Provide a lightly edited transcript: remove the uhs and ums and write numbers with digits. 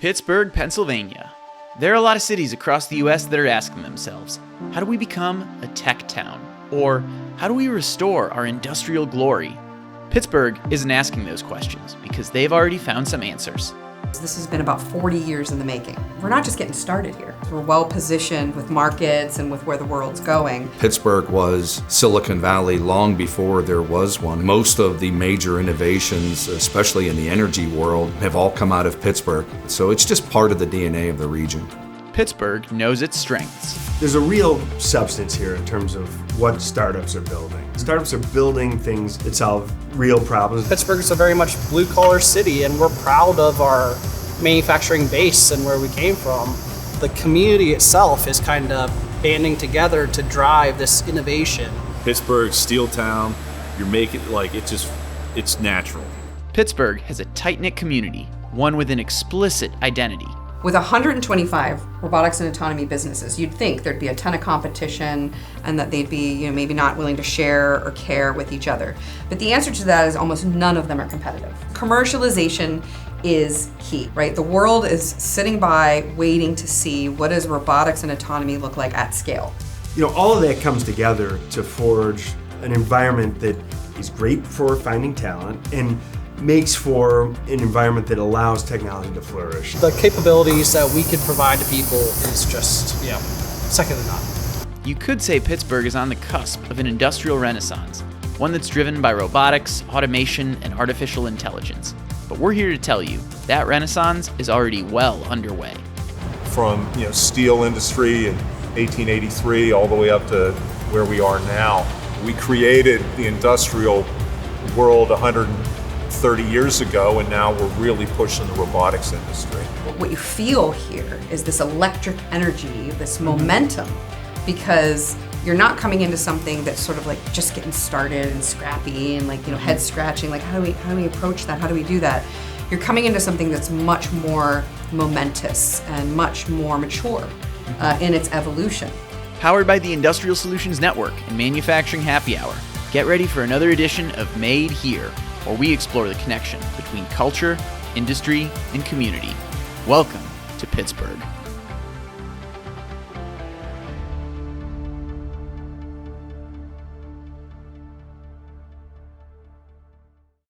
Pittsburgh, Pennsylvania. There are a lot of cities across the U.S. that are asking themselves, how do we become a tech town? Or how do we restore our industrial glory? Pittsburgh isn't asking those questions because they've already found some answers. This has been about 40 years in the making. We're not just getting started here. We're well positioned with markets and with where the world's going. Pittsburgh was Silicon Valley long before there was one. Most of the major innovations, especially in the energy world, have all come out of Pittsburgh. So it's just part of the DNA of the region. Pittsburgh knows its strengths. There's a real substance here in terms of what startups are building. Startups are building things that solve real problems. Pittsburgh is a very much blue-collar city, and we're proud of our manufacturing base and where we came from. The community itself is kind of banding together to drive this innovation. Pittsburgh, steel town, you're making it's natural. Pittsburgh has a tight-knit community, one with an explicit identity. With 125 robotics and autonomy businesses, you'd think there'd be a ton of competition and that they'd be, maybe not willing to share or care with each other. But the answer to that is almost none of them are competitive. Commercialization is key, right? The world is sitting by waiting to see what does robotics and autonomy look like at scale. All of that comes together to forge an environment that is great for finding talent and makes for an environment that allows technology to flourish. The capabilities that we could provide to people is just, second to none. You could say Pittsburgh is on the cusp of an industrial renaissance, one that's driven by robotics, automation, and artificial intelligence. But we're here to tell you that renaissance is already well underway. From steel industry in 1883 all the way up to where we are now. We created the industrial world 130 years ago, and now we're really pushing the robotics industry. What you feel here is this electric energy, this momentum, because you're not coming into something that's sort of like just getting started and scrappy and head scratching, how do we approach that? How do we do that? You're coming into something that's much more momentous and much more mature in its evolution. Powered by the Industrial Solutions Network and Manufacturing Happy Hour, get ready for another edition of Made Here, where we explore the connection between culture, industry, and community. Welcome to Pittsburgh.